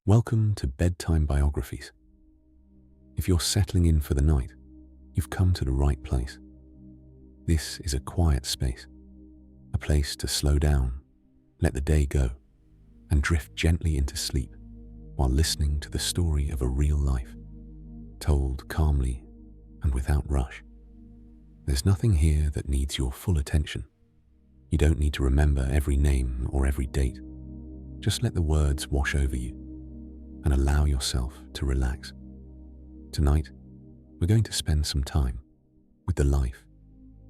Welcome to Bedtime Biographies. If you're settling in for the night, you've come to the right place. This is a quiet space, a place to slow down, let the day go, and drift gently into sleep while listening to the story of a real life, told calmly and without rush. There's nothing here that needs your full attention. You don't need to remember every name or every date. Just let the words wash over you and allow yourself to relax. Tonight, we're going to spend some time with the life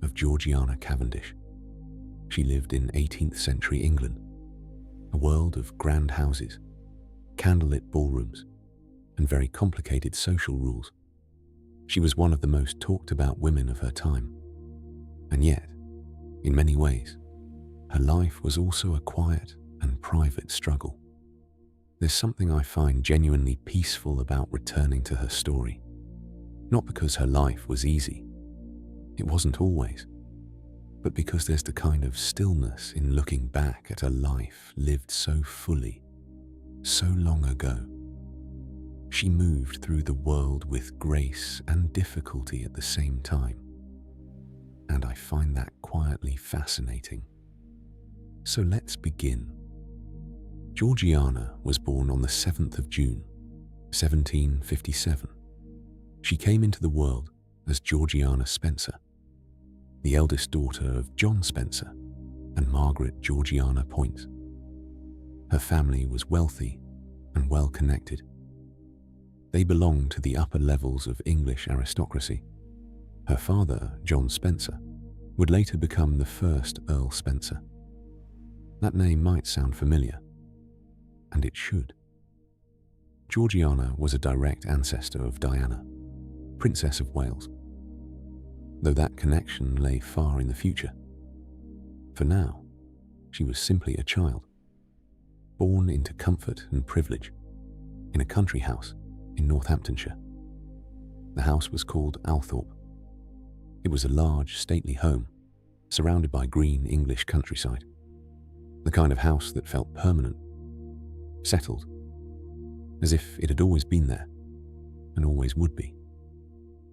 of Georgiana Cavendish. She lived in 18th century England, a world of grand houses, candlelit ballrooms, and very complicated social rules. She was one of the most talked about women of her time. And yet, in many ways, her life was also a quiet and private struggle. There's something I find genuinely peaceful about returning to her story. Not because her life was easy. It wasn't always. But because there's the kind of stillness in looking back at a life lived so fully, so long ago. She moved through the world with grace and difficulty at the same time. And I find that quietly fascinating. So let's begin. Georgiana was born on the 7th of June, 1757. She came into the world as Georgiana Spencer, the eldest daughter of John Spencer and Margaret Georgiana Point. Her family was wealthy and well-connected. They belonged to the upper levels of English aristocracy. Her father, John Spencer, would later become the first Earl Spencer. That name might sound familiar, and it should. Georgiana was a direct ancestor of Diana, Princess of Wales, though that connection lay far in the future. For now, she was simply a child, born into comfort and privilege in a country house in Northamptonshire. The house was called Althorp. It was a large, stately home, surrounded by green English countryside, the kind of house that felt permanent, settled, as if it had always been there and always would be.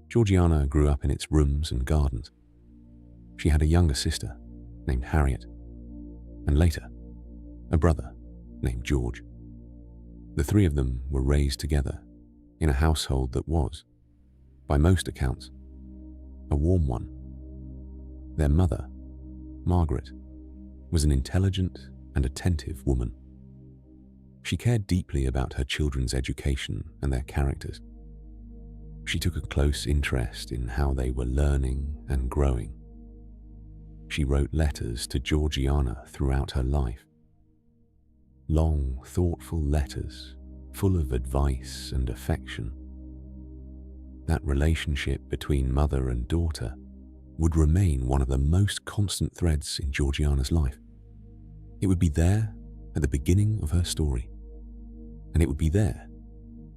Georgiana grew up in its rooms and gardens. She had a younger sister named Harriet, and later, a brother named George. The three of them were raised together in a household that was, by most accounts, a warm one. Their mother, Margaret, was an intelligent and attentive woman. She cared deeply about her children's education and their characters. She took a close interest in how they were learning and growing. She wrote letters to Georgiana throughout her life. Long, thoughtful letters full of advice and affection. That relationship between mother and daughter would remain one of the most constant threads in Georgiana's life. It would be there at the beginning of her story, and it would be there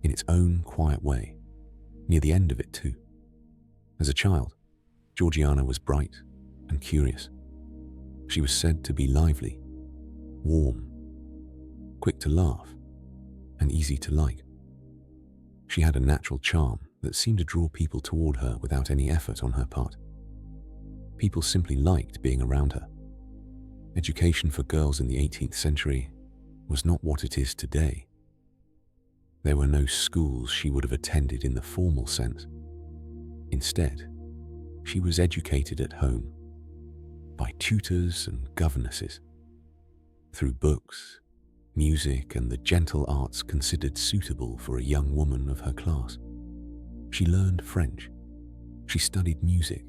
in its own quiet way near the end of it too. As a child, Georgiana was bright and curious. She was said to be lively, warm, quick to laugh, and easy to like. She had a natural charm that seemed to draw people toward her without any effort on her part. People simply liked being around her. Education for girls in the 18th century was not what it is today. There were no schools she would have attended in the formal sense. Instead, she was educated at home by tutors and governesses, through books, music, and the gentle arts considered suitable for a young woman of her class. She learned French. She studied music.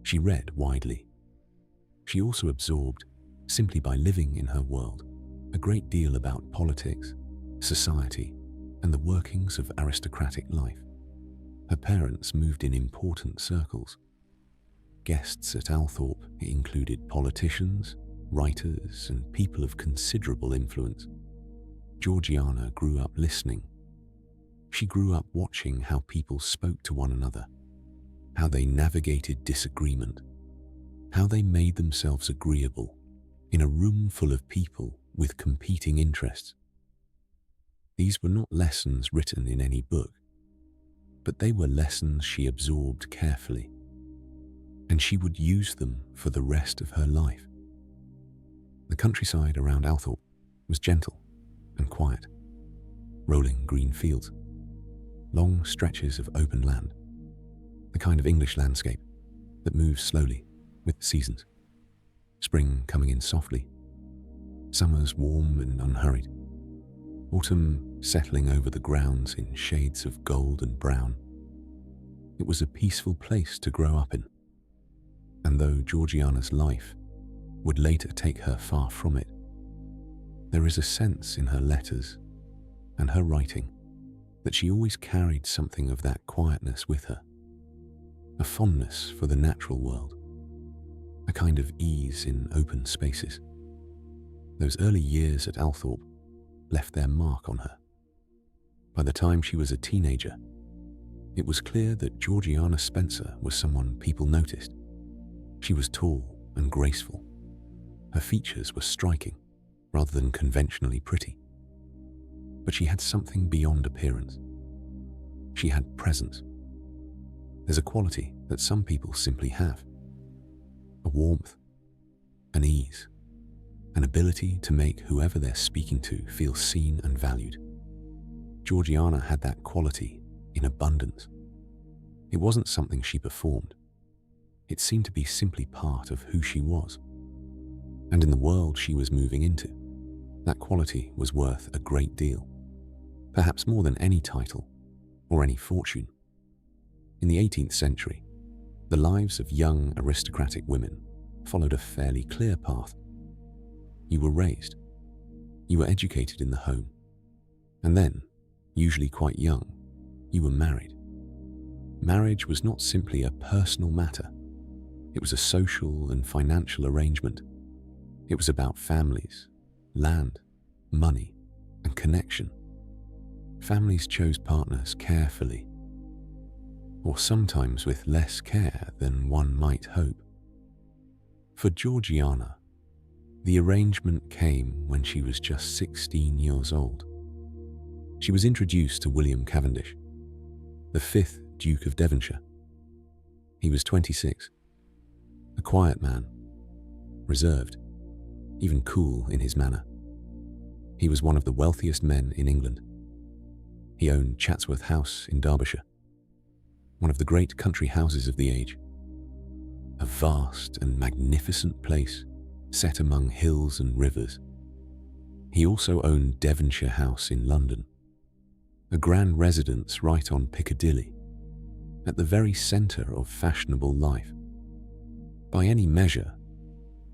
She read widely. She also absorbed, simply by living in her world, a great deal about politics, society, and the workings of aristocratic life. Her parents moved in important circles. Guests at Althorp included politicians, writers, and people of considerable influence. Georgiana grew up listening. She grew up watching how people spoke to one another, how they navigated disagreement, how they made themselves agreeable in a room full of people with competing interests. These were not lessons written in any book, but they were lessons she absorbed carefully, and she would use them for the rest of her life. The countryside around Althorp was gentle and quiet. Rolling green fields, long stretches of open land, the kind of English landscape that moves slowly with the seasons. Spring coming in softly, summers warm and unhurried, autumn settling over the grounds in shades of gold and brown. It was a peaceful place to grow up in, and though Georgiana's life would later take her far from it, there is a sense in her letters and her writing that she always carried something of that quietness with her, a fondness for the natural world, a kind of ease in open spaces. Those early years at Althorp left their mark on her. By the time she was a teenager, it was clear that Georgiana Spencer was someone people noticed. She was tall and graceful. Her features were striking rather than conventionally pretty. But she had something beyond appearance. She had presence. There's a quality that some people simply have. A warmth, an ease, an ability to make whoever they're speaking to feel seen and valued. Georgiana had that quality in abundance. It wasn't something she performed. It seemed to be simply part of who she was. And in the world she was moving into, that quality was worth a great deal, perhaps more than any title or any fortune. In the 18th century, the lives of young aristocratic women followed a fairly clear path. You were raised, you were educated in the home, and then, usually quite young, you were married. Marriage was not simply a personal matter. It was a social and financial arrangement. It was about families, land, money, and connection. Families chose partners carefully, or sometimes with less care than one might hope. For Georgiana, the arrangement came when she was just 16 years old. She was introduced to William Cavendish, the 5th Duke of Devonshire. He was 26, a quiet man, reserved, even cool in his manner. He was one of the wealthiest men in England. He owned Chatsworth House in Derbyshire, one of the great country houses of the age, a vast and magnificent place set among hills and rivers. He also owned Devonshire House in London, a grand residence right on Piccadilly, at the very centre of fashionable life. By any measure,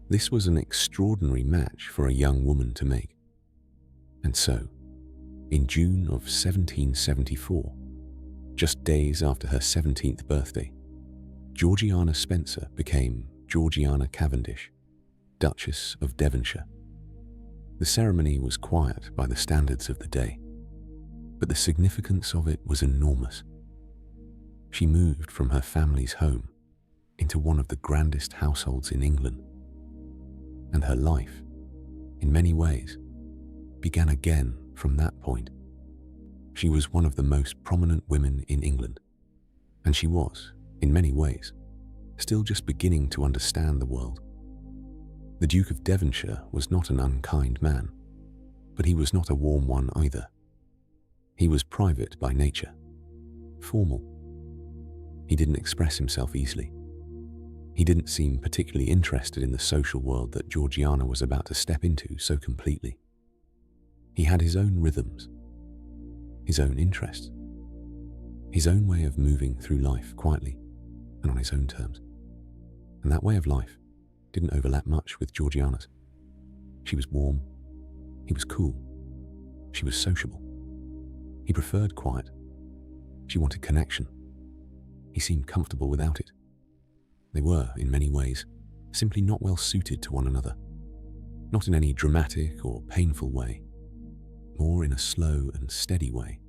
this was an extraordinary match for a young woman to make. And so, in June of 1774, just days after her 17th birthday, Georgiana Spencer became Georgiana Cavendish, Duchess of Devonshire. The ceremony was quiet by the standards of the day, but the significance of it was enormous. She moved from her family's home into one of the grandest households in England, and her life, in many ways, began again from that point. She was one of the most prominent women in England, and she was, in many ways, still just beginning to understand the world. The Duke of Devonshire was not an unkind man, but he was not a warm one either. He was private by nature, formal. He didn't express himself easily. He didn't seem particularly interested in the social world that Georgiana was about to step into so completely. He had his own rhythms, his own interests, his own way of moving through life quietly and on his own terms. And that way of life didn't overlap much with Georgiana's. She was warm, he was cool, she was sociable. He preferred quiet. She wanted connection. He seemed comfortable without it. They were, in many ways, simply not well suited to one another. Not in any dramatic or painful way, more in a slow and steady way.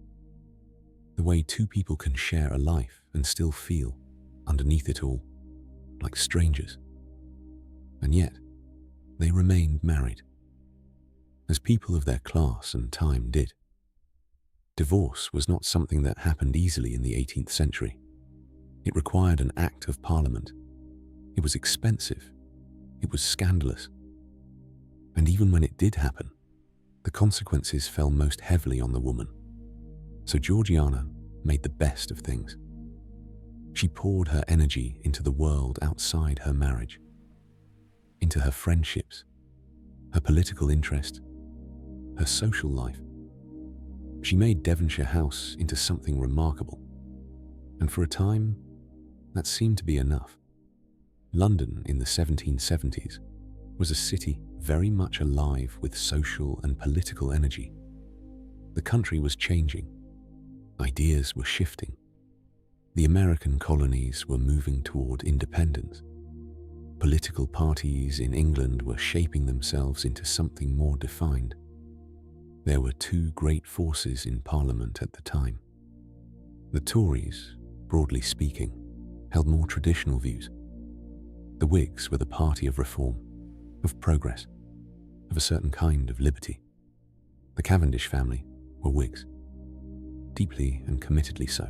The way two people can share a life and still feel, underneath it all, like strangers. And yet, they remained married, as people of their class and time did. Divorce was not something that happened easily in the 18th century. It required an act of parliament. It was expensive. It was scandalous. And even when it did happen, the consequences fell most heavily on the woman. So Georgiana made the best of things. She poured her energy into the world outside her marriage, into her friendships, her political interest, her social life. She made Devonshire House into something remarkable, and for a time, that seemed to be enough. London in the 1770s was a city very much alive with social and political energy. The country was changing. Ideas were shifting. The American colonies were moving toward independence. Political parties in England were shaping themselves into something more defined. There were two great forces in Parliament at the time. The Tories, broadly speaking, held more traditional views. The Whigs were the party of reform, of progress, of a certain kind of liberty. The Cavendish family were Whigs, deeply and committedly so.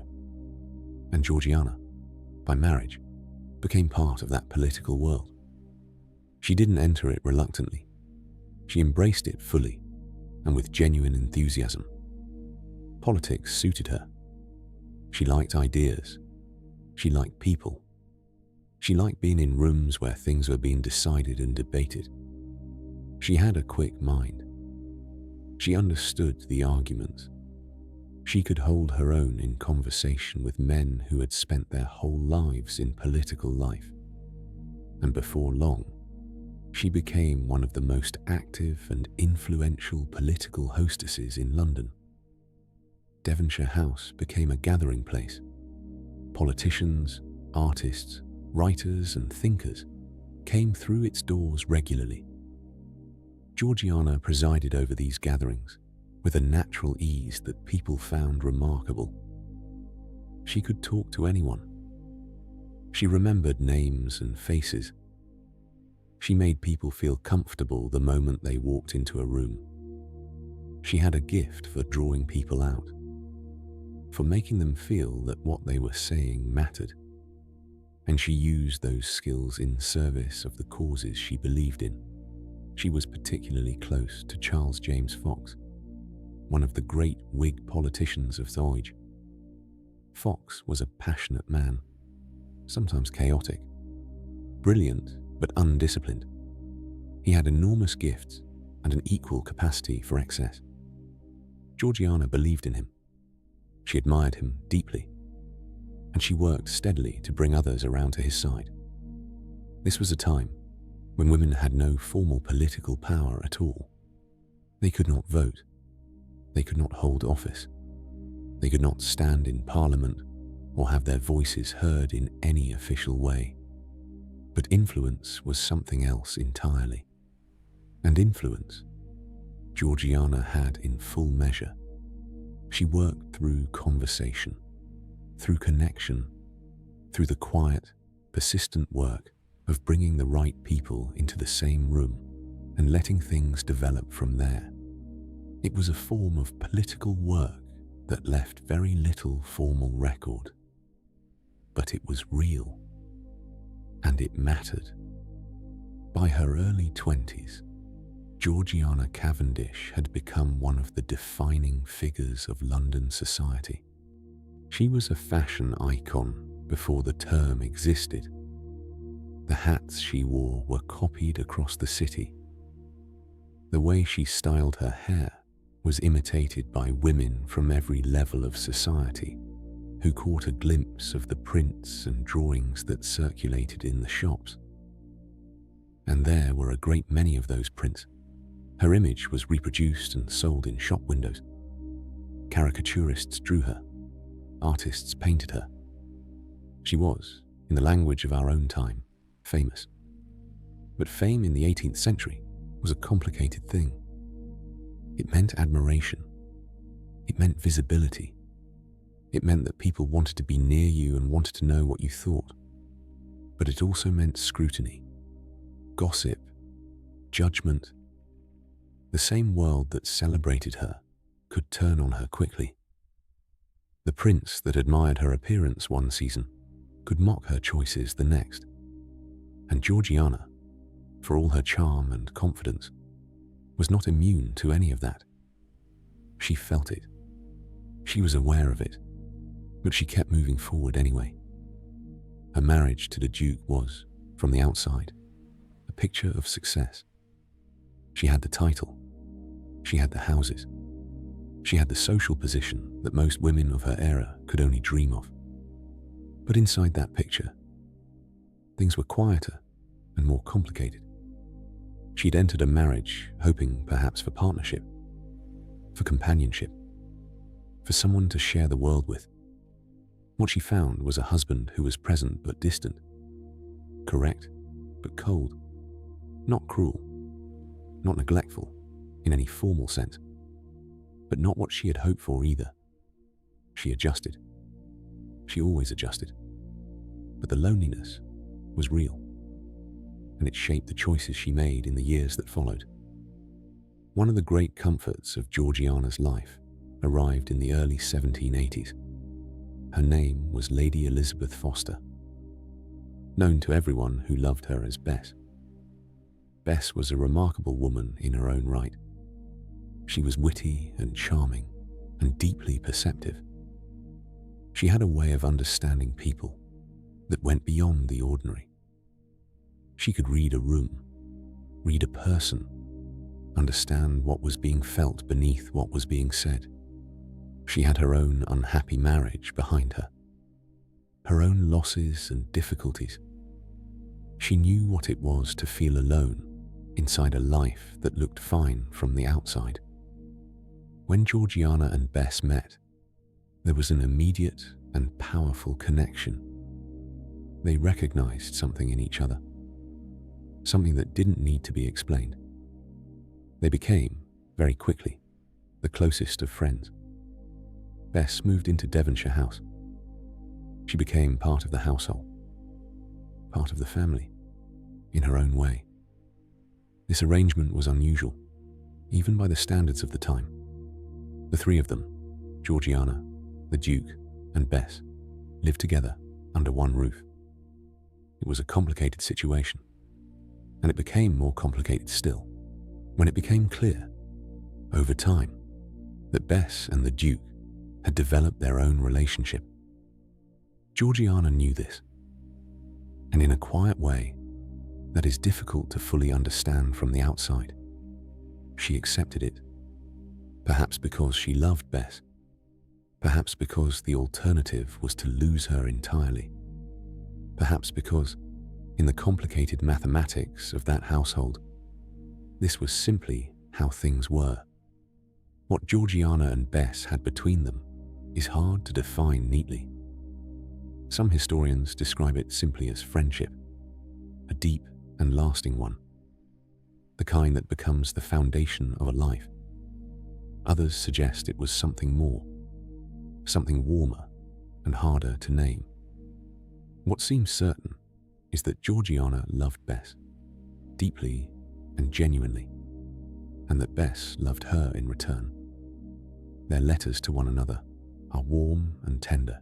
And Georgiana, by marriage, became part of that political world. She didn't enter it reluctantly. She embraced it fully and with genuine enthusiasm. Politics suited her. She liked ideas. She liked people. She liked being in rooms where things were being decided and debated. She had a quick mind. She understood the arguments. She could hold her own in conversation with men who had spent their whole lives in political life. And before long, she became one of the most active and influential political hostesses in London. Devonshire House became a gathering place. Politicians, artists, writers and thinkers came through its doors regularly. Georgiana presided over these gatherings with a natural ease that people found remarkable. She could talk to anyone. She remembered names and faces. She made people feel comfortable the moment they walked into a room. She had a gift for drawing people out, for making them feel that what they were saying mattered. And she used those skills in service of the causes she believed in. She was particularly close to Charles James Fox, one of the great Whig politicians of the age. Fox was a passionate man, sometimes chaotic, brilliant but undisciplined. He had enormous gifts and an equal capacity for excess. Georgiana believed in him. She admired him deeply, and she worked steadily to bring others around to his side. This was a time when women had no formal political power at all. They could not vote. They could not hold office. They could not stand in Parliament or have their voices heard in any official way. But influence was something else entirely. And influence, Georgiana had in full measure. She worked through conversation, through connection, through the quiet, persistent work of bringing the right people into the same room and letting things develop from there. It was a form of political work that left very little formal record. But it was real, and it mattered. By her early 20s, Georgiana Cavendish had become one of the defining figures of London society. She was a fashion icon before the term existed. The hats she wore were copied across the city. The way she styled her hair was imitated by women from every level of society who caught a glimpse of the prints and drawings that circulated in the shops. And there were a great many of those prints. Her image was reproduced and sold in shop windows. Caricaturists drew her. Artists painted her. She was, in the language of our own time, famous. But fame in the 18th century was a complicated thing. It meant admiration. It meant visibility. It meant that people wanted to be near you and wanted to know what you thought. But it also meant scrutiny, gossip, judgment. The same world that celebrated her could turn on her quickly. The prince that admired her appearance one season could mock her choices the next. And Georgiana, for all her charm and confidence, was not immune to any of that. She felt it. She was aware of it, but she kept moving forward anyway. Her marriage to the Duke was, from the outside, a picture of success. She had the title. She had the houses. She had the social position that most women of her era could only dream of. But inside that picture, things were quieter and more complicated. She'd entered a marriage hoping perhaps for partnership, for companionship, for someone to share the world with. What she found was a husband who was present but distant, correct but cold, not cruel, not neglectful in any formal sense, but not what she had hoped for either. She adjusted. She always adjusted. But the loneliness was real, and it shaped the choices she made in the years that followed. One of the great comforts of Georgiana's life arrived in the early 1780s. Her name was Lady Elizabeth Foster, known to everyone who loved her as Bess. Bess was a remarkable woman in her own right. She was witty and charming and deeply perceptive. She had a way of understanding people that went beyond the ordinary. She could read a room, read a person, understand what was being felt beneath what was being said. She had her own unhappy marriage behind her, her own losses and difficulties. She knew what it was to feel alone inside a life that looked fine from the outside. When Georgiana and Bess met, there was an immediate and powerful connection. They recognized something in each other, something that didn't need to be explained. They became, very quickly, the closest of friends. Bess moved into Devonshire House. She became part of the household, part of the family, in her own way. This arrangement was unusual, even by the standards of the time. The three of them, Georgiana, the Duke, and Bess, lived together under one roof. It was a complicated situation, and it became more complicated still when it became clear, over time, that Bess and the Duke had developed their own relationship. Georgiana knew this, and in a quiet way that is difficult to fully understand from the outside, she accepted it. Perhaps because she loved Bess, perhaps because the alternative was to lose her entirely, perhaps because, in the complicated mathematics of that household, this was simply how things were. What Georgiana and Bess had between them is hard to define neatly. Some historians describe it simply as friendship, a deep and lasting one, the kind that becomes the foundation of a life. Others suggest it was something more, something warmer and harder to name. What seems certain is that Georgiana loved Bess deeply and genuinely, and that Bess loved her in return. Their letters to one another are warm and tender,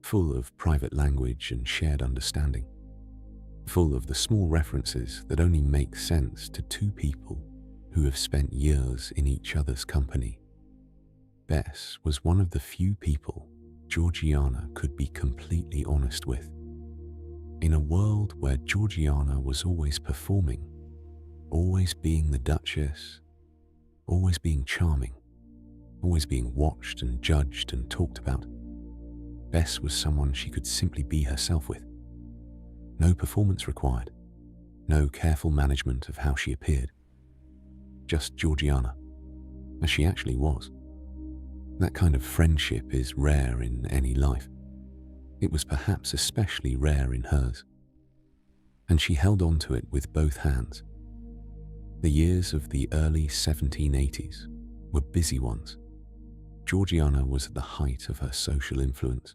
full of private language and shared understanding, full of the small references that only make sense to two people who have spent years in each other's company. Bess was one of the few people Georgiana could be completely honest with. In a world where Georgiana was always performing, always being the Duchess, always being charming, always being watched and judged and talked about, Bess was someone she could simply be herself with. No performance required, no careful management of how she appeared. Just Georgiana, as she actually was. That kind of friendship is rare in any life. It was perhaps especially rare in hers, and she held on to it with both hands. The years of the early 1780s were busy ones. Georgiana was at the height of her social influence.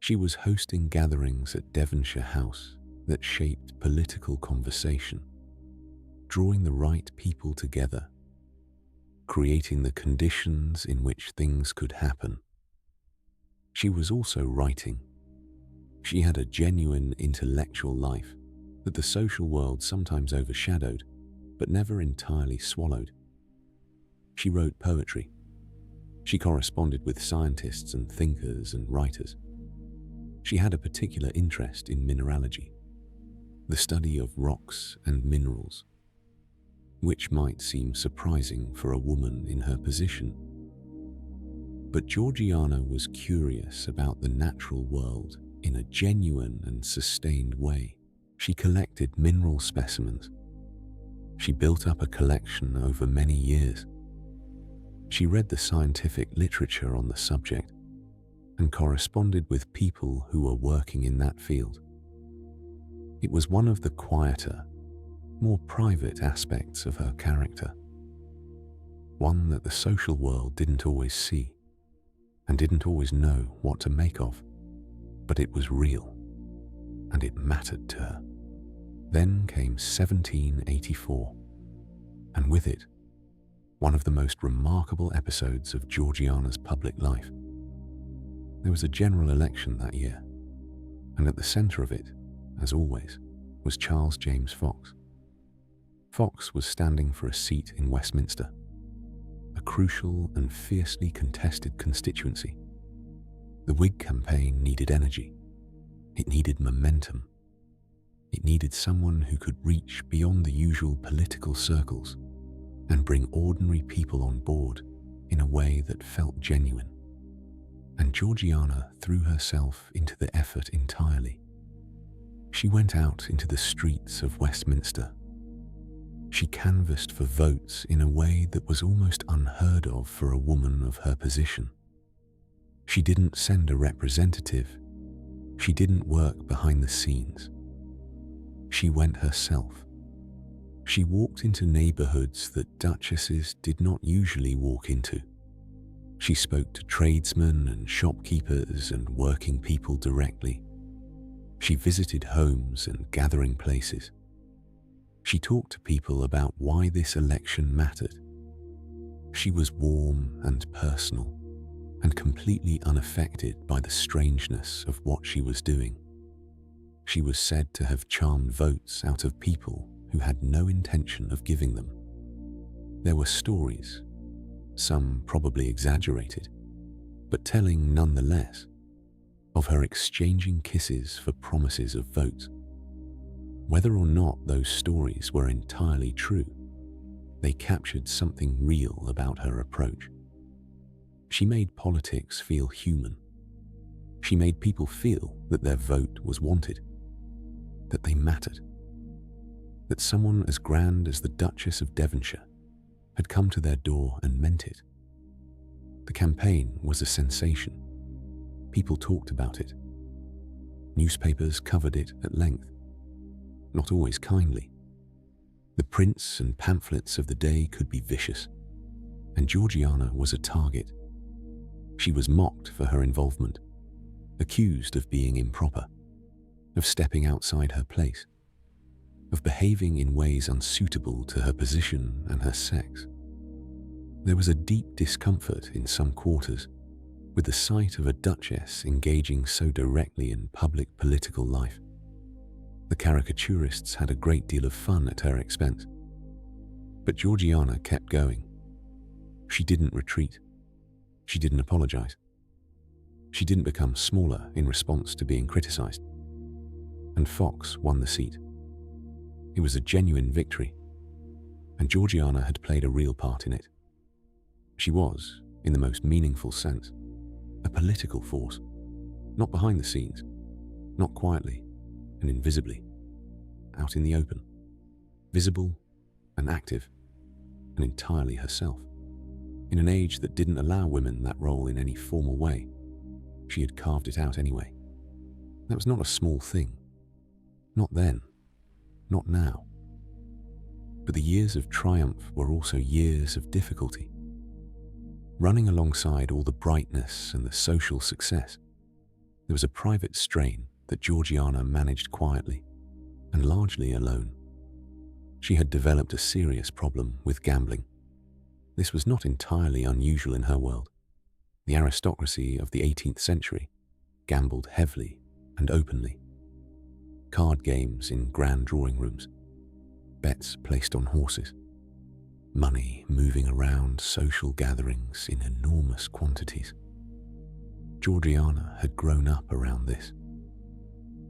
She was hosting gatherings at Devonshire House that shaped political conversation, drawing the right people together, creating the conditions in which things could happen. She was also writing. She had a genuine intellectual life that the social world sometimes overshadowed, but never entirely swallowed. She wrote poetry. She corresponded with scientists and thinkers and writers. She had a particular interest in mineralogy, the study of rocks and minerals, which might seem surprising for a woman in her position. But Georgiana was curious about the natural world in a genuine and sustained way. She collected mineral specimens. She built up a collection over many years. She read the scientific literature on the subject and corresponded with people who were working in that field. It was one of the quieter, more private aspects of her character, one that the social world didn't always see and didn't always know what to make of, but it was real and it mattered to her. Then came 1784, and with it, one of the most remarkable episodes of Georgiana's public life. There was a general election that year, and at the centre of it, as always, was Charles James Fox. Fox was standing for a seat in Westminster, a crucial and fiercely contested constituency. The Whig campaign needed energy. It needed momentum. It needed someone who could reach beyond the usual political circles and bring ordinary people on board in a way that felt genuine. And Georgiana threw herself into the effort entirely. She went out into the streets of Westminster. She canvassed for votes in a way that was almost unheard of for a woman of her position. She didn't send a representative. She didn't work behind the scenes. She went herself. She walked into neighborhoods that duchesses did not usually walk into. She spoke to tradesmen and shopkeepers and working people directly. She visited homes and gathering places. She talked to people about why this election mattered. She was warm and personal and completely unaffected by the strangeness of what she was doing. She was said to have charmed votes out of people who had no intention of giving them. There were stories, some probably exaggerated, but telling nonetheless, of her exchanging kisses for promises of votes. Whether or not those stories were entirely true, they captured something real about her approach. She made politics feel human. She made people feel that their vote was wanted, that they mattered, that someone as grand as the Duchess of Devonshire had come to their door and meant it. The campaign was a sensation. People talked about it. Newspapers covered it at length, not always kindly. The prints and pamphlets of the day could be vicious, and Georgiana was a target. She was mocked for her involvement, accused of being improper, of stepping outside her place, of behaving in ways unsuitable to her position and her sex. There was a deep discomfort in some quarters with the sight of a duchess engaging so directly in public political life. The caricaturists had a great deal of fun at her expense. But Georgiana kept going. She didn't retreat. She didn't apologize. She didn't become smaller in response to being criticized. And Fox won the seat. It was a genuine victory, and Georgiana had played a real part in it. She was, in the most meaningful sense, a political force, not behind the scenes, not quietly and invisibly, out in the open, visible and active, and entirely herself. In an age that didn't allow women that role in any formal way, she had carved it out anyway. That was not a small thing. Not then. Not now. But the years of triumph were also years of difficulty. Running alongside all the brightness and the social success, there was a private strain that Georgiana managed quietly and largely alone. She had developed a serious problem with gambling. This was not entirely unusual in her world. The aristocracy of the 18th century gambled heavily and openly. Card games in grand drawing rooms, bets placed on horses, money moving around social gatherings in enormous quantities. Georgiana had grown up around this.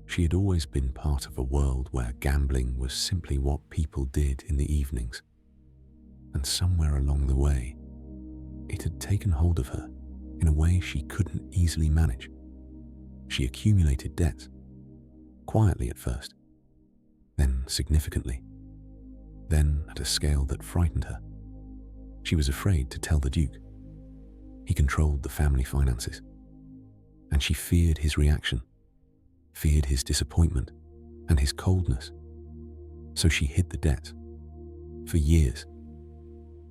She had always been part of a world where gambling was simply what people did in the evenings. And somewhere along the way, it had taken hold of her in a way she couldn't easily manage. She accumulated debts, quietly at first, then significantly, then at a scale that frightened her. She was afraid to tell the Duke. He controlled the family finances, and she feared his reaction, feared his disappointment and his coldness. So she hid the debt. For years,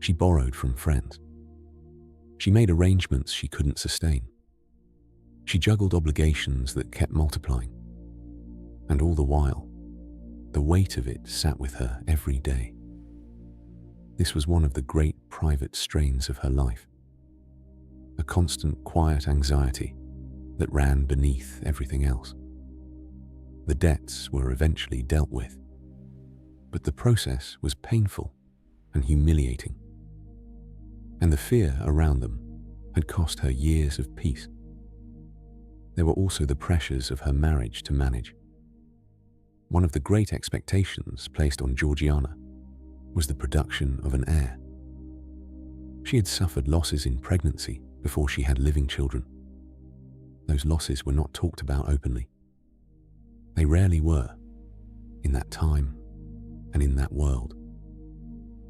she borrowed from friends. She made arrangements she couldn't sustain. She juggled obligations that kept multiplying. And all the while, the weight of it sat with her every day. This was one of the great private strains of her life. A constant quiet anxiety that ran beneath everything else. The debts were eventually dealt with, but the process was painful and humiliating. And the fear around them had cost her years of peace. There were also the pressures of her marriage to manage. One of the great expectations placed on Georgiana was the production of an heir. She had suffered losses in pregnancy before she had living children. Those losses were not talked about openly. They rarely were, in that time and in that world.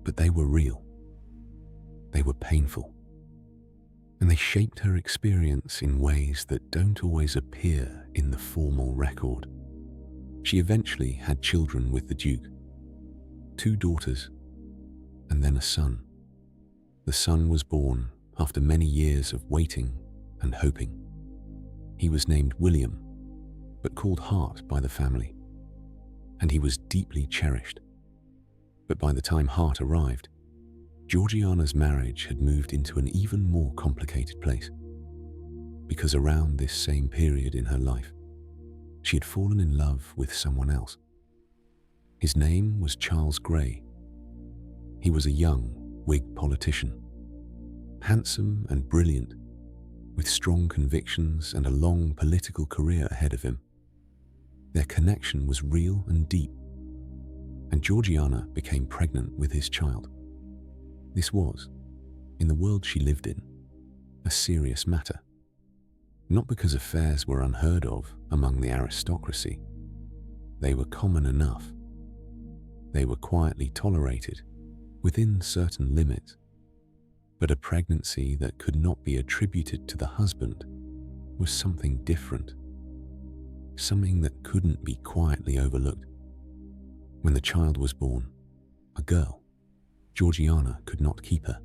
But they were real. They were painful. And they shaped her experience in ways that don't always appear in the formal record. She eventually had children with the Duke, 2 daughters, and then a son. The son was born after many years of waiting and hoping. He was named William, but called Hart by the family, and he was deeply cherished. But by the time Hart arrived, Georgiana's marriage had moved into an even more complicated place, because around this same period in her life, she had fallen in love with someone else. His name was Charles Grey. He was a young Whig politician, handsome and brilliant, with strong convictions and a long political career ahead of him. Their connection was real and deep, and Georgiana became pregnant with his child. This was, in the world she lived in, a serious matter. Not because affairs were unheard of among the aristocracy. They were common enough. They were quietly tolerated, within certain limits. But a pregnancy that could not be attributed to the husband was something different, something that couldn't be quietly overlooked. When the child was born, a girl, Georgiana could not keep her.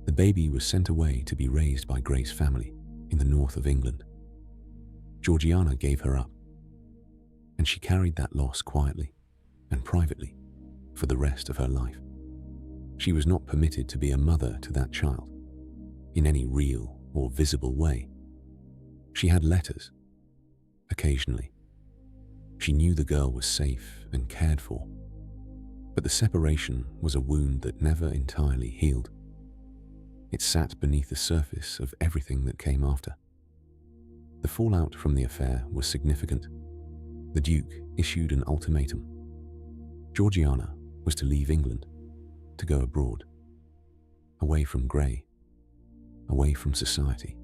The baby was sent away to be raised by Grey's family in the north of England. Georgiana gave her up, and she carried that loss quietly and privately for the rest of her life. She was not permitted to be a mother to that child in any real or visible way. She had letters, occasionally. She knew the girl was safe and cared for, but the separation was a wound that never entirely healed. It sat beneath the surface of everything that came after. The fallout from the affair was significant. The Duke issued an ultimatum. Georgiana was to leave England, to go abroad, away from Grey, away from society,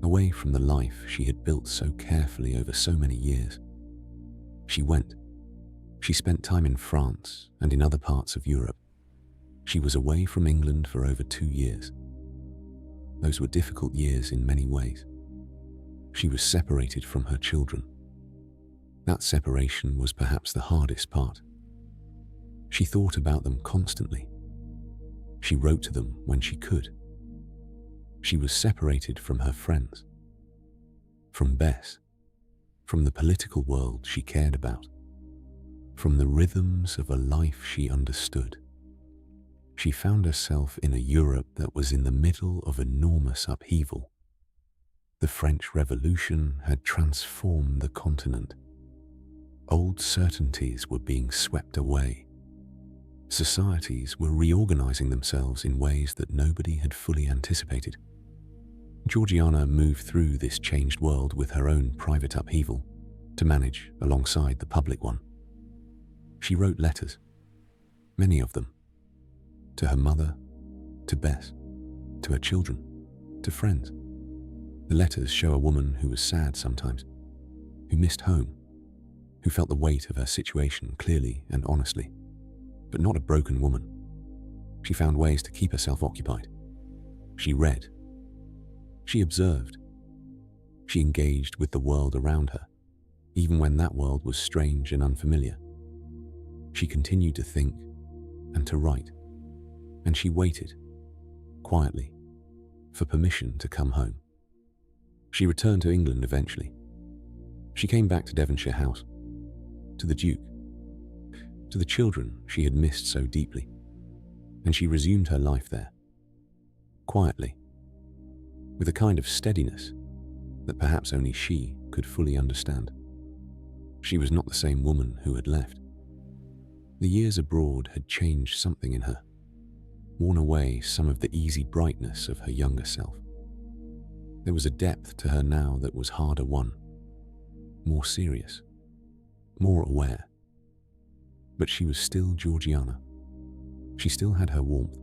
away from the life she had built so carefully over so many years. She went. She spent time in France and in other parts of Europe. She was away from England for over 2 years. Those were difficult years in many ways. She was separated from her children. That separation was perhaps the hardest part. She thought about them constantly. She wrote to them when she could. She was separated from her friends, from Bess, from the political world she cared about, from the rhythms of a life she understood. She found herself in a Europe that was in the middle of enormous upheaval. The French Revolution had transformed the continent. Old certainties were being swept away. Societies were reorganizing themselves in ways that nobody had fully anticipated. Georgiana moved through this changed world with her own private upheaval to manage alongside the public one. She wrote letters, many of them, to her mother, to Bess, to her children, to friends. The letters show a woman who was sad sometimes, who missed home, who felt the weight of her situation clearly and honestly, but not a broken woman. She found ways to keep herself occupied. She read. She observed. She engaged with the world around her, even when that world was strange and unfamiliar. She continued to think and to write, and she waited, quietly, for permission to come home. She returned to England eventually. She came back to Devonshire House, to the Duke, to the children she had missed so deeply, and she resumed her life there, quietly, with a kind of steadiness that perhaps only she could fully understand. She was not the same woman who had left. The years abroad had changed something in her, worn away some of the easy brightness of her younger self. There was a depth to her now that was harder won, more serious, more aware. But she was still Georgiana. She still had her warmth,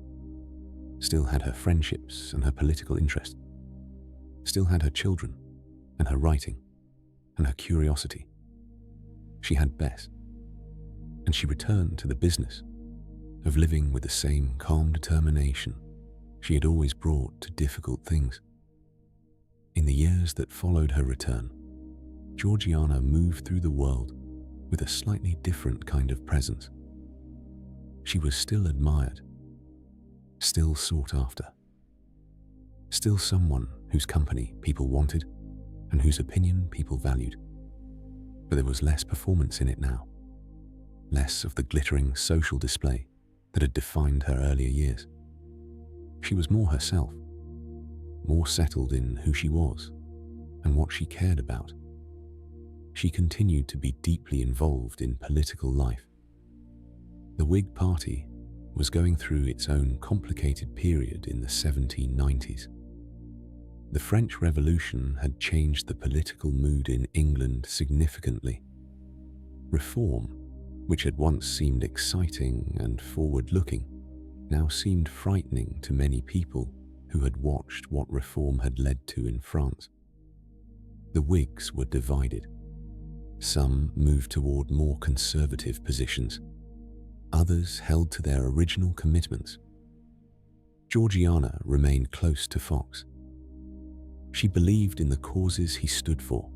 still had her friendships and her political interests, still had her children and her writing and her curiosity. She had Bess, and she returned to the business of living with the same calm determination she had always brought to difficult things. In the years that followed her return, Georgiana moved through the world with a slightly different kind of presence. She was still admired, still sought after, still someone whose company people wanted and whose opinion people valued. But there was less performance in it now, less of the glittering social display that had defined her earlier years. She was more herself, more settled in who she was and what she cared about. She continued to be deeply involved in political life. The Whig Party was going through its own complicated period in the 1790s. The French Revolution had changed the political mood in England significantly. Reform, which had once seemed exciting and forward-looking, now seemed frightening to many people who had watched what reform had led to in France. The Whigs were divided. Some moved toward more conservative positions. Others held to their original commitments. Georgiana remained close to Fox. She believed in the causes he stood for,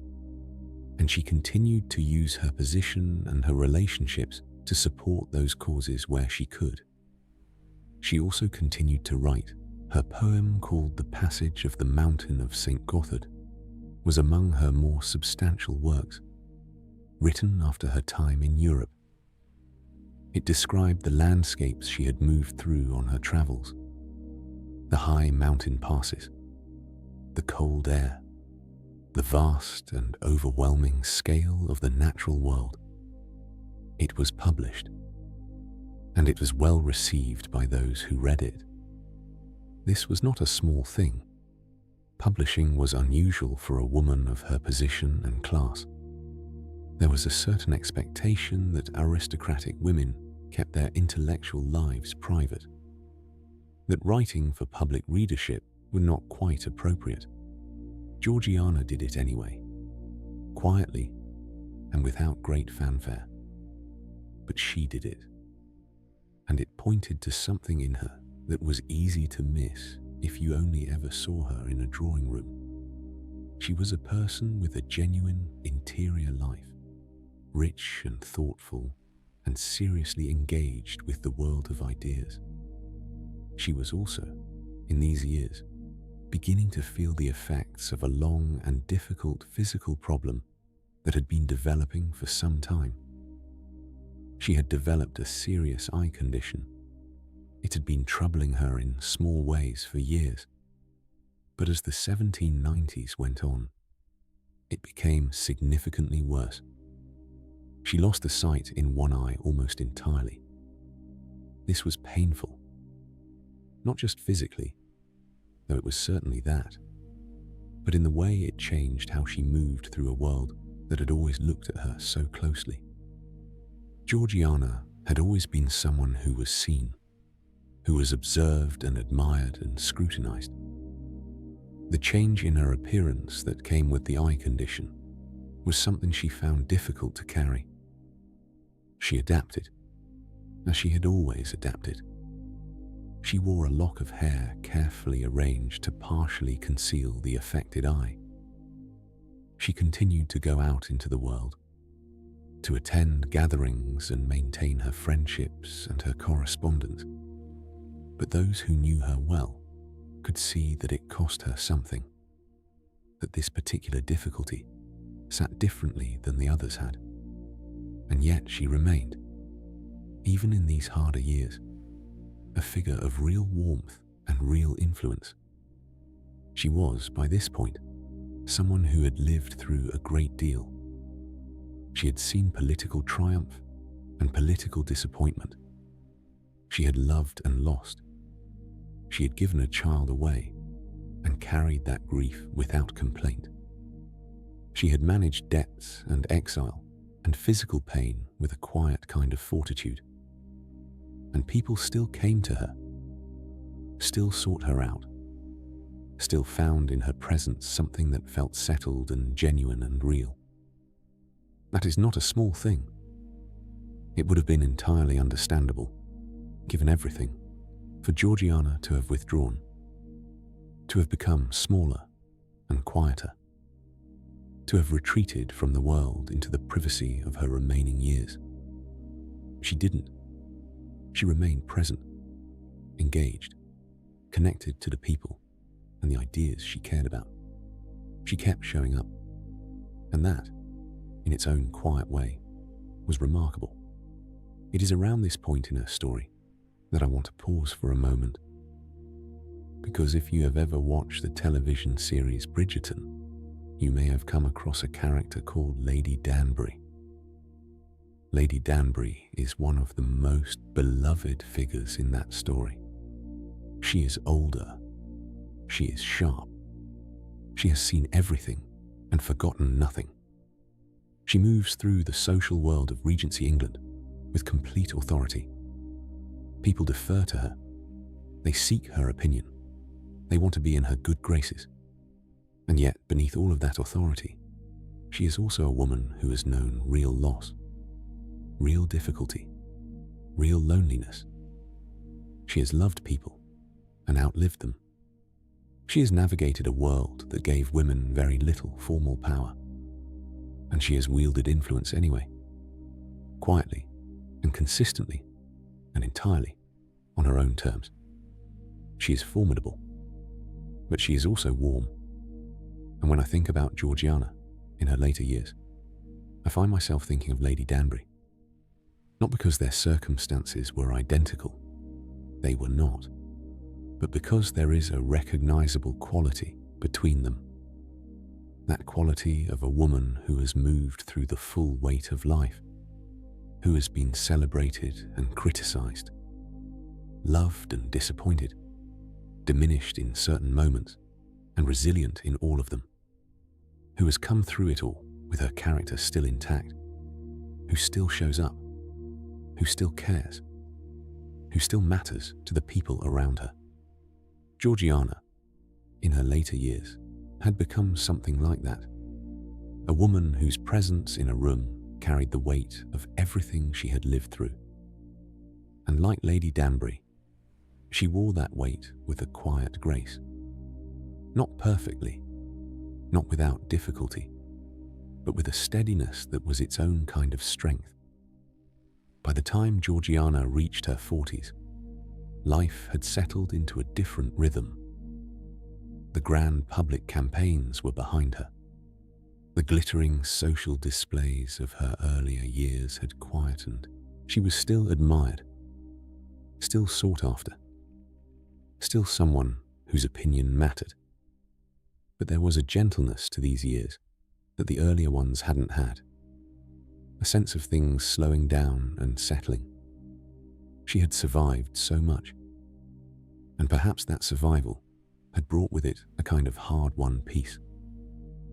and she continued to use her position and her relationships to support those causes where she could. She also continued to write. Her poem, called The Passage of the Mountain of St. Gothard, was among her more substantial works, written after her time in Europe. It described the landscapes she had moved through on her travels, the high mountain passes, the cold air, the vast and overwhelming scale of the natural world. It was published, and it was well received by those who read it. This was not a small thing. Publishing was unusual for a woman of her position and class. There was a certain expectation that aristocratic women kept their intellectual lives private, that writing for public readership were not quite appropriate. Georgiana did it anyway, quietly and without great fanfare. But she did it, and it pointed to something in her that was easy to miss if you only ever saw her in a drawing room. She was a person with a genuine interior life, rich and thoughtful and seriously engaged with the world of ideas. She was also, in these years, beginning to feel the effects of a long and difficult physical problem that had been developing for some time. She had developed a serious eye condition, It had been troubling her in small ways for years. But as the 1790s went on, it became significantly worse. She lost the sight in one eye almost entirely. This was painful. Not just physically, though it was certainly that, but in the way it changed how she moved through a world that had always looked at her so closely. Georgiana had always been someone who was seen, who was observed and admired and scrutinized. The change in her appearance that came with the eye condition was something she found difficult to carry. She adapted, as she had always adapted. She wore a lock of hair carefully arranged to partially conceal the affected eye. She continued to go out into the world, to attend gatherings and maintain her friendships and her correspondence. But those who knew her well could see that it cost her something, that this particular difficulty sat differently than the others had. And yet she remained, even in these harder years, a figure of real warmth and real influence. She was, by this point, someone who had lived through a great deal. She had seen political triumph and political disappointment. She had loved and lost. She had given a child away and carried that grief without complaint. She had managed debts and exile and physical pain with a quiet kind of fortitude. And people still came to her, still sought her out, still found in her presence something that felt settled and genuine and real. That is not a small thing. It would have been entirely understandable, given everything, for Georgiana to have withdrawn, to have become smaller and quieter, to have retreated from the world into the privacy of her remaining years. She didn't. She remained present, engaged, connected to the people and the ideas she cared about. She kept showing up, and that, in its own quiet way, was remarkable. It is around this point in her story that I want to pause for a moment, because if you have ever watched the television series Bridgerton, you may have come across a character called Lady Danbury. Lady Danbury is one of the most beloved figures in that story. She is older. She is sharp. She has seen everything and forgotten nothing. She moves through the social world of Regency England with complete authority. People defer to her. They seek her opinion. They want to be in her good graces. And yet, beneath all of that authority, she is also a woman who has known real loss, real difficulty, real loneliness. She has loved people and outlived them. She has navigated a world that gave women very little formal power, and she has wielded influence anyway, quietly and consistently and entirely on her own terms. She is formidable, but she is also warm. And when I think about Georgiana in her later years, I find myself thinking of Lady Danbury. Not because their circumstances were identical, they were not, but because there is a recognizable quality between them. That quality of a woman who has moved through the full weight of life, who has been celebrated and criticized, loved and disappointed, diminished in certain moments, and resilient in all of them, who has come through it all with her character still intact, who still shows up, who still cares, who still matters to the people around her. Georgiana, in her later years, had become something like that, a woman whose presence in a room carried the weight of everything she had lived through. And like Lady Danbury, she wore that weight with a quiet grace. Not perfectly, not without difficulty, but with a steadiness that was its own kind of strength. By the time Georgiana reached her 40s, life had settled into a different rhythm. The grand public campaigns were behind her. The glittering social displays of her earlier years had quietened. She was still admired, still sought after, still someone whose opinion mattered. But there was a gentleness to these years that the earlier ones hadn't had, a sense of things slowing down and settling. She had survived so much, and perhaps that survival had brought with it a kind of hard-won peace.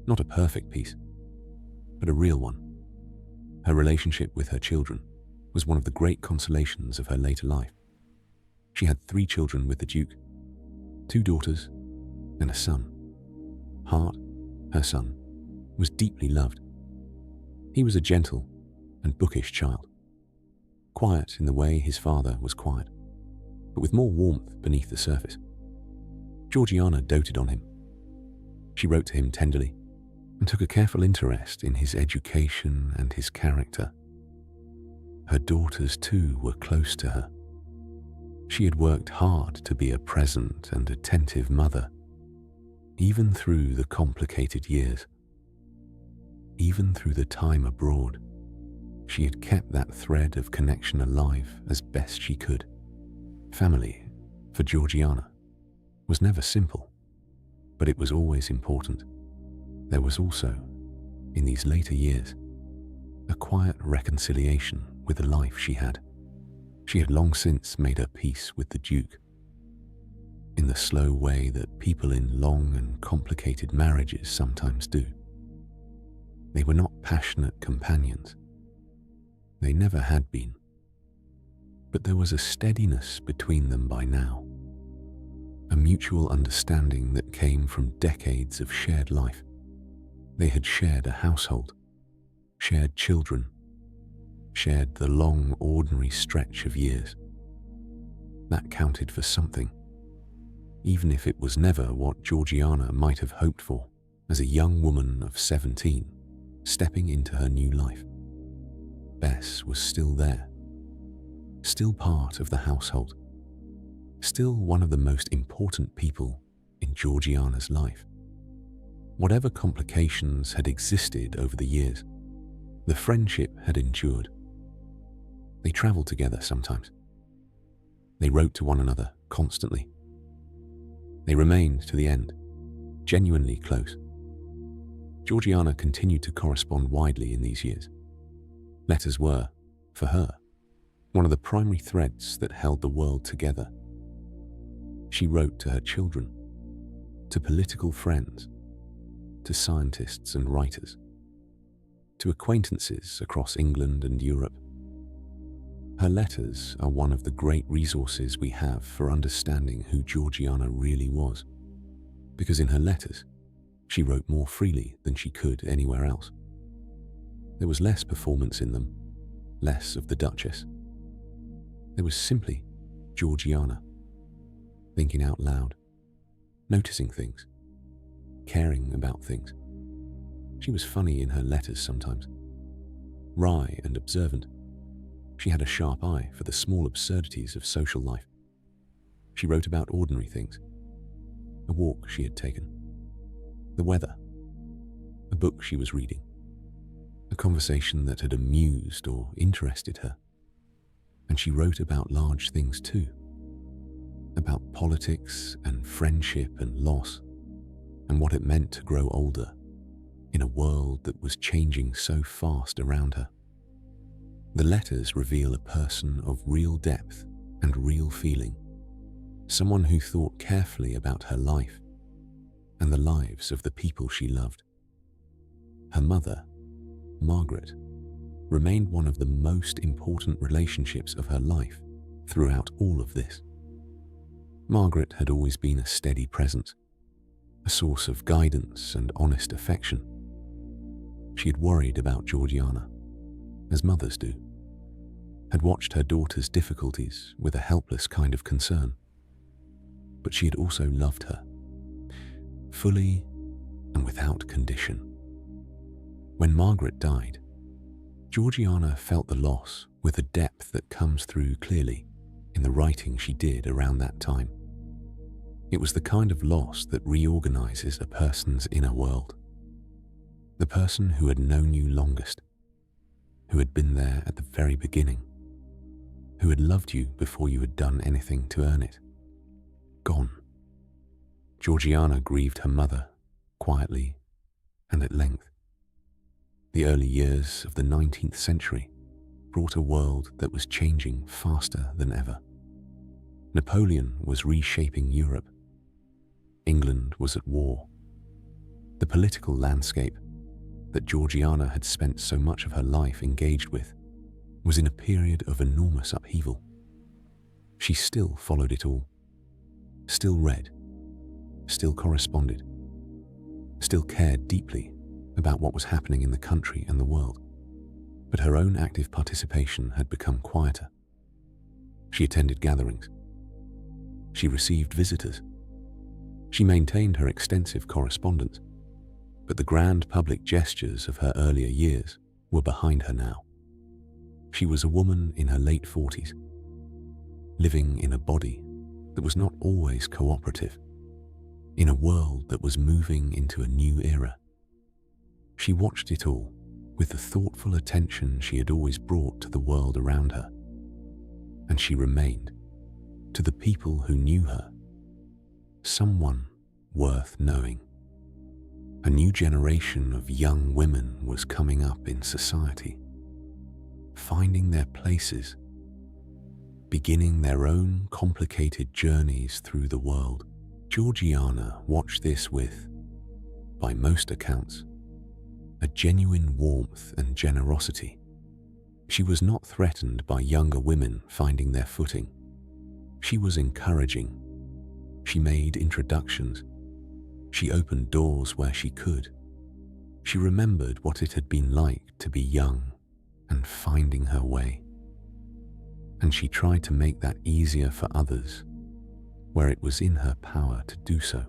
Not a perfect peace, but a real one. Her relationship with her children was one of the great consolations of her later life. She had 3 children with the Duke, 2 daughters and a son. Hart, her son, was deeply loved. He was a gentle and bookish child, quiet in the way his father was quiet, but with more warmth beneath the surface. Georgiana doted on him. She wrote to him tenderly and took a careful interest in his education and his character. Her daughters, too, were close to her. She had worked hard to be a present and attentive mother, even through the complicated years. Even through the time abroad, she had kept that thread of connection alive as best she could. Family, for Georgiana, was never simple, but it was always important. There was also, in these later years, a quiet reconciliation with the life she had. She had long since made her peace with the Duke, in the slow way that people in long and complicated marriages sometimes do. They were not passionate companions. They never had been. But there was a steadiness between them by now, a mutual understanding that came from decades of shared life. They had shared a household, shared children, shared the long, ordinary stretch of years. That counted for something, even if it was never what Georgiana might have hoped for as a young woman of 17, stepping into her new life. Bess was still there, still part of the household, still one of the most important people in Georgiana's life. Whatever complications had existed over the years, the friendship had endured. They travelled together sometimes. They wrote to one another constantly. They remained to the end, genuinely close. Georgiana continued to correspond widely in these years. Letters were, for her, one of the primary threads that held the world together. She wrote to her children, to political friends, to scientists and writers, to acquaintances across England and Europe. Her letters are one of the great resources we have for understanding who Georgiana really was, because in her letters, she wrote more freely than she could anywhere else. There was less performance in them, less of the Duchess. There was simply Georgiana, thinking out loud, noticing things, caring about things. She was funny in her letters sometimes, wry and observant. She had a sharp eye for the small absurdities of social life. She wrote about ordinary things, a walk she had taken, the weather, a book she was reading, a conversation that had amused or interested her. And she wrote about large things too, about politics and friendship and loss, and what it meant to grow older in a world that was changing so fast around her. The letters reveal a person of real depth and real feeling, someone who thought carefully about her life and the lives of the people she loved. Her mother, Margaret, remained one of the most important relationships of her life throughout all of this. Margaret had always been a steady presence, a source of guidance and honest affection. She had worried about Georgiana, as mothers do, had watched her daughter's difficulties with a helpless kind of concern. But she had also loved her, fully and without condition. When Margaret died, Georgiana felt the loss with a depth that comes through clearly in the writing she did around that time. It was the kind of loss that reorganizes a person's inner world. The person who had known you longest, who had been there at the very beginning, who had loved you before you had done anything to earn it. Gone. Georgiana grieved her mother, quietly and at length. The early years of the 19th century brought a world that was changing faster than ever. Napoleon was reshaping Europe. England was at war. The political landscape that Georgiana had spent so much of her life engaged with was in a period of enormous upheaval. She still followed it all, still read, still corresponded, still cared deeply about what was happening in the country and the world. But her own active participation had become quieter. She attended gatherings. She received visitors. She maintained her extensive correspondence, but the grand public gestures of her earlier years were behind her now. She was a woman in her late 40s, living in a body that was not always cooperative, in a world that was moving into a new era. She watched it all with the thoughtful attention she had always brought to the world around her, and she remained, to the people who knew her, someone worth knowing. A new generation of young women was coming up in society, finding their places, beginning their own complicated journeys through the world. Georgiana watched this with, by most accounts, a genuine warmth and generosity. She was not threatened by younger women finding their footing. She was encouraging. She made introductions. She opened doors where she could. She remembered what it had been like to be young and finding her way. And she tried to make that easier for others where it was in her power to do so.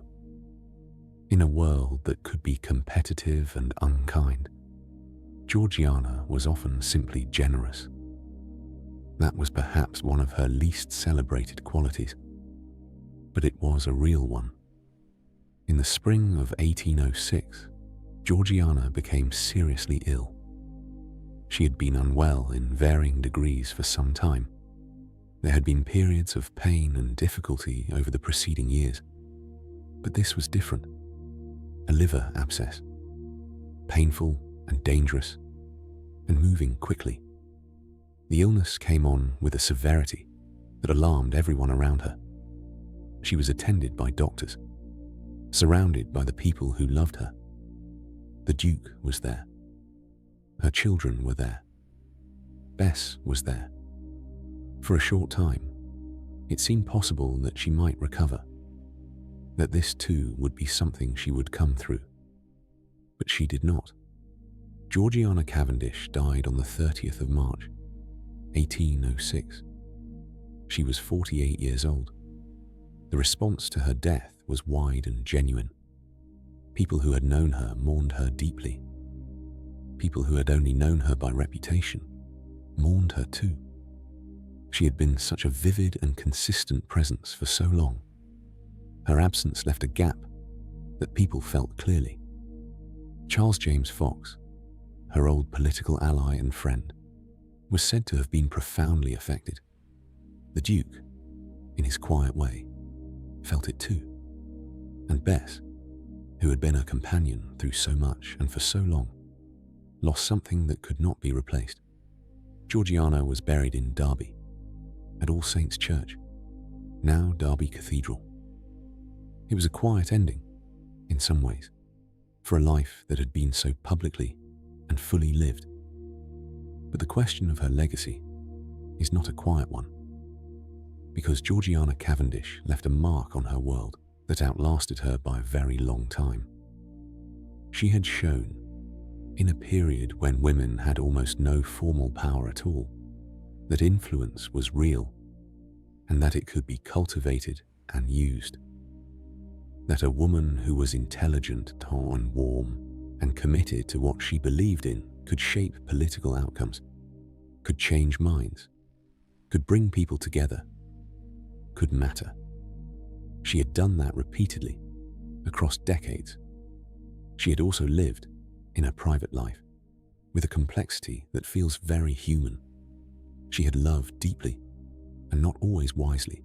In a world that could be competitive and unkind, Georgiana was often simply generous. That was perhaps one of her least celebrated qualities, but it was a real one. In the spring of 1806, Georgiana became seriously ill. She had been unwell in varying degrees for some time. There had been periods of pain and difficulty over the preceding years, but this was different. A liver abscess, painful and dangerous, and moving quickly. The illness came on with a severity that alarmed everyone around her. She was attended by doctors, surrounded by the people who loved her. The Duke was there. Her children were there. Bess was there. For a short time, it seemed possible that she might recover, that this too would be something she would come through. But she did not. Georgiana Cavendish died on the 30th of March, 1806. She was 48 years old. The response to her death was wide and genuine. People who had known her mourned her deeply. People who had only known her by reputation mourned her too. She had been such a vivid and consistent presence for so long. Her absence left a gap that people felt clearly. Charles James Fox, her old political ally and friend, was said to have been profoundly affected. The Duke, in his quiet way, felt it too. And Bess, who had been her companion through so much and for so long, lost something that could not be replaced. Georgiana was buried in Derby, at All Saints' Church, now Derby Cathedral. It was a quiet ending, in some ways, for a life that had been so publicly and fully lived. But the question of her legacy is not a quiet one, because Georgiana Cavendish left a mark on her world that outlasted her by a very long time. She had shown, in a period when women had almost no formal power at all, that influence was real and that it could be cultivated and used. That a woman who was intelligent, tall and warm, and committed to what she believed in could shape political outcomes, could change minds, could bring people together, could matter. She had done that repeatedly, across decades. She had also lived, in her private life, with a complexity that feels very human. She had loved deeply, and not always wisely.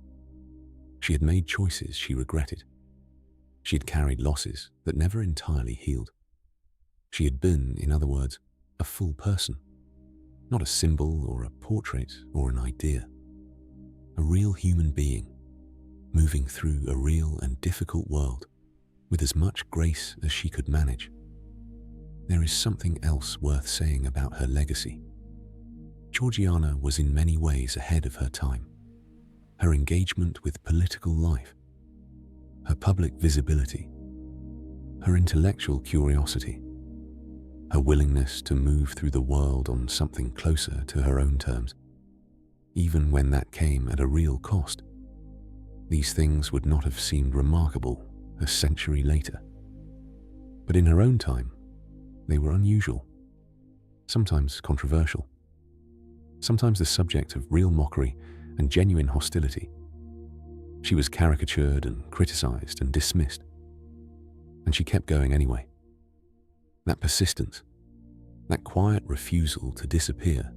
She had made choices she regretted. She had carried losses that never entirely healed. She had been, in other words, a full person, not a symbol or a portrait or an idea. A real human being, moving through a real and difficult world with as much grace as she could manage. There is something else worth saying about her legacy. Georgiana was in many ways ahead of her time. Her engagement with political life, her public visibility, her intellectual curiosity, her willingness to move through the world on something closer to her own terms, even when that came at a real cost. These things would not have seemed remarkable a century later. But in her own time, they were unusual, sometimes controversial, sometimes the subject of real mockery and genuine hostility. She was caricatured and criticized and dismissed, and she kept going anyway. That persistence, that quiet refusal to disappear,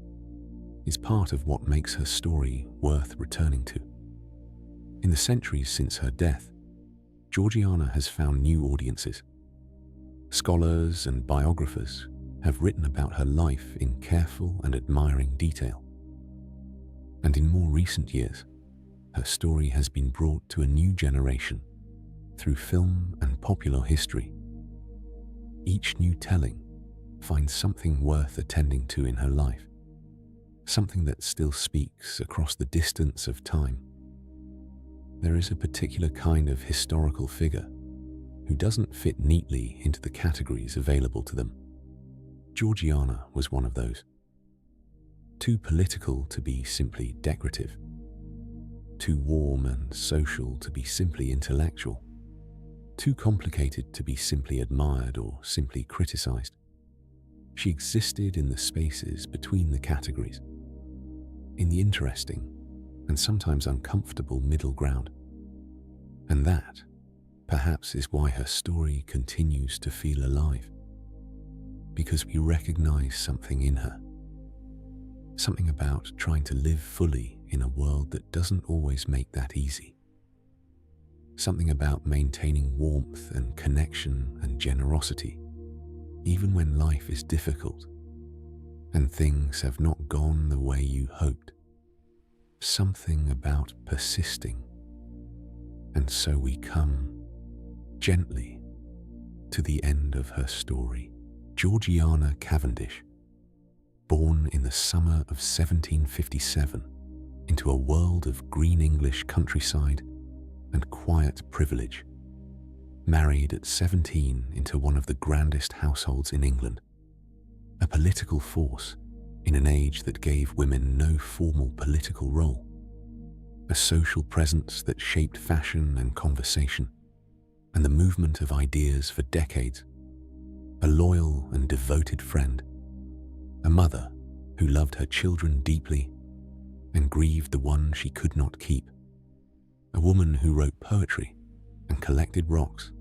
is part of what makes her story worth returning to. In the centuries since her death, Georgiana has found new audiences. Scholars and biographers have written about her life in careful and admiring detail. And in more recent years, her story has been brought to a new generation through film and popular history. Each new telling finds something worth attending to in her life, something that still speaks across the distance of time. There is a particular kind of historical figure who doesn't fit neatly into the categories available to them. Georgiana was one of those. Too political to be simply decorative, too warm and social to be simply intellectual, too complicated to be simply admired or simply criticized. She existed in the spaces between the categories, in the interesting and sometimes uncomfortable middle ground. And that, perhaps, is why her story continues to feel alive, because we recognize something in her, something about trying to live fully in a world that doesn't always make that easy, something about maintaining warmth and connection and generosity, even when life is difficult and things have not gone the way you hoped, something about persisting. And so we come, gently, to the end of her story. Georgiana Cavendish, born in the summer of 1757 into a world of green English countryside and quiet privilege, married at 17 into one of the grandest households in England, a political force in an age that gave women no formal political role, a social presence that shaped fashion and conversation and the movement of ideas for decades, a loyal and devoted friend, a mother who loved her children deeply and grieved the one she could not keep, a woman who wrote poetry and collected rocks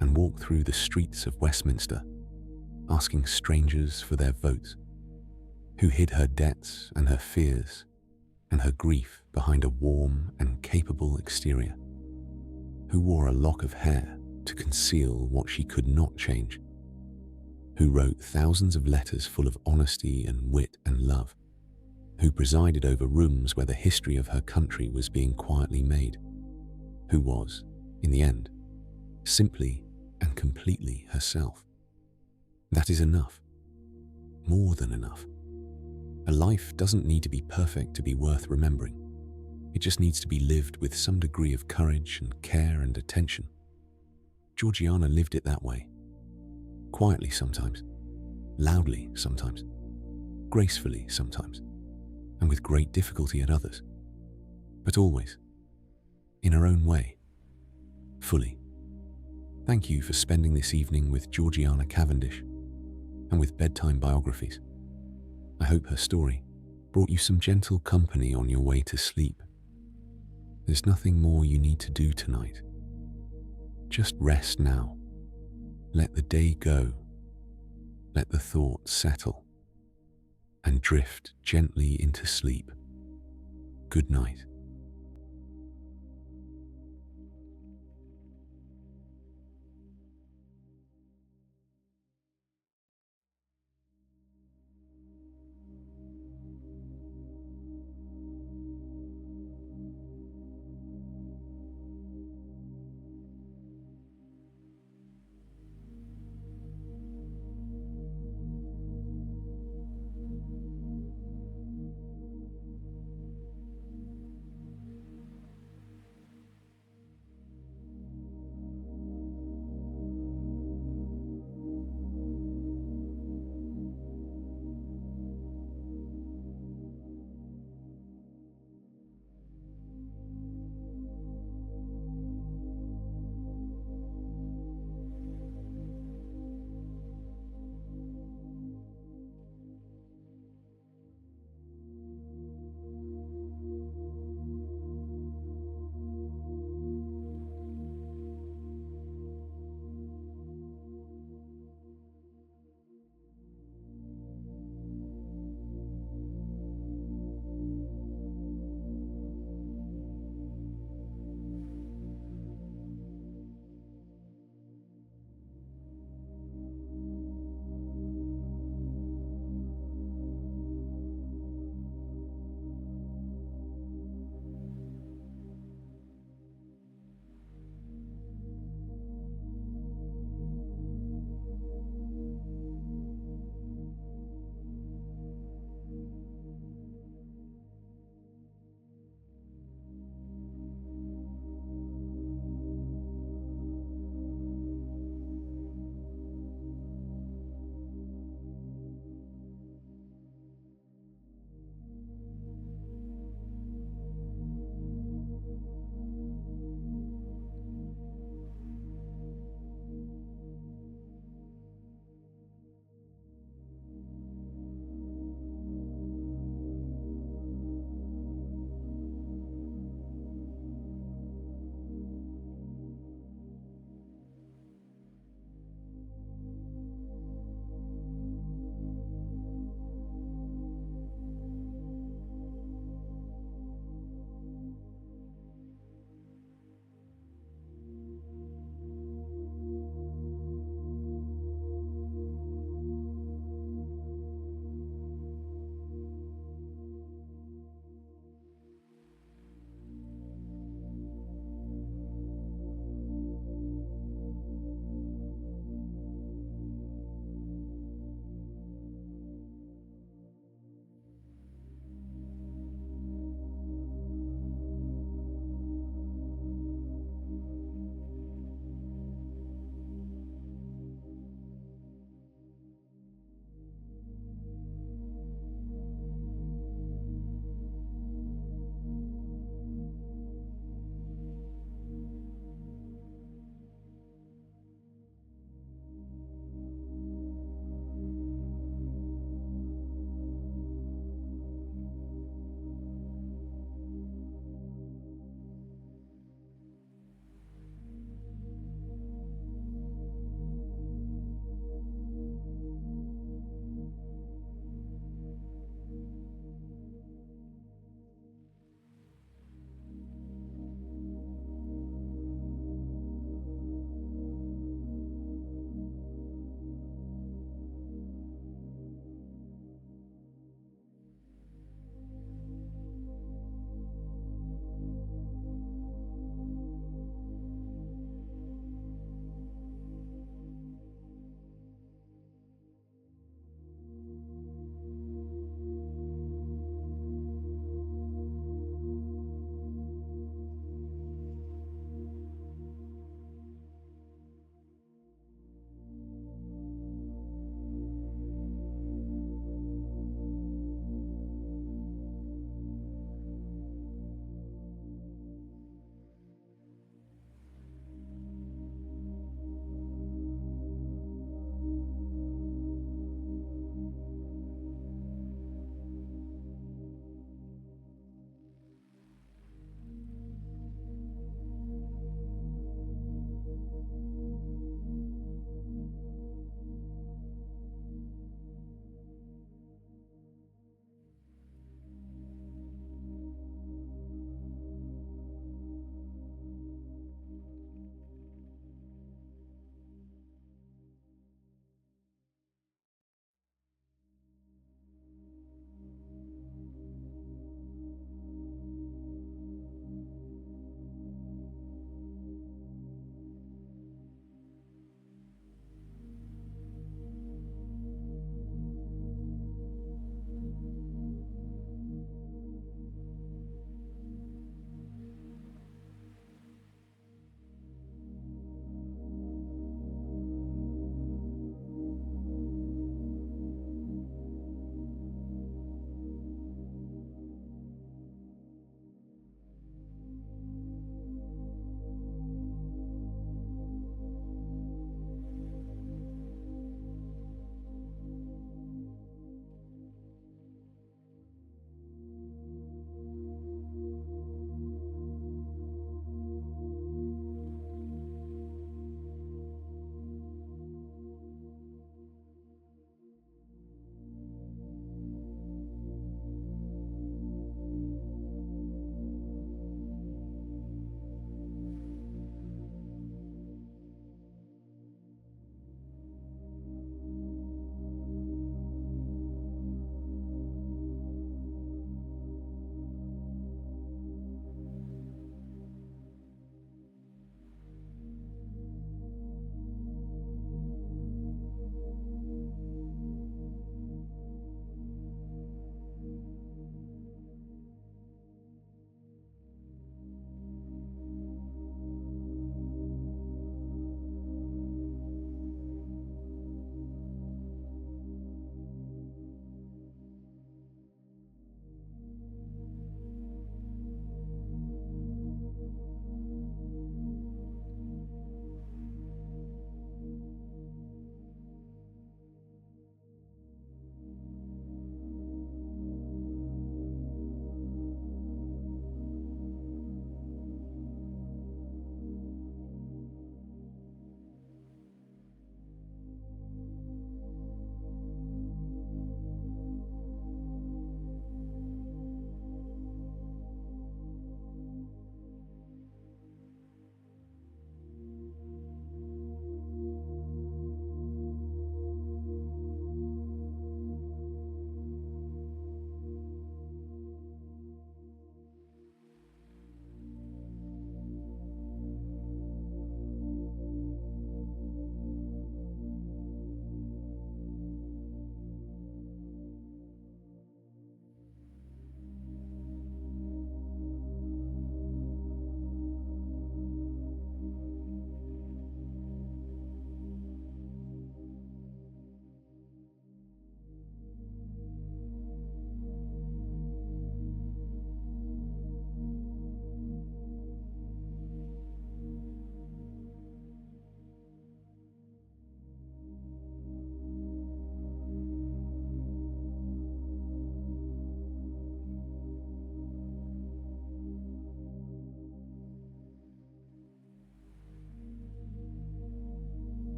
and walked through the streets of Westminster, asking strangers for their votes, who hid her debts and her fears and her grief behind a warm and capable exterior, who wore a lock of hair to conceal what she could not change, who wrote thousands of letters full of honesty and wit and love, who presided over rooms where the history of her country was being quietly made, who was, in the end, simply and completely herself. That is enough, more than enough. A life doesn't need to be perfect to be worth remembering. It just needs to be lived with some degree of courage and care and attention. Georgiana lived it that way. Quietly sometimes, loudly sometimes, gracefully sometimes, and with great difficulty at others, but always, in her own way, fully. Thank you for spending this evening with Georgiana Cavendish and with Bedtime Biographies. I hope her story brought you some gentle company on your way to sleep. There's nothing more you need to do tonight. Just rest now. Let the day go. Let the thoughts settle and drift gently into sleep. Good night.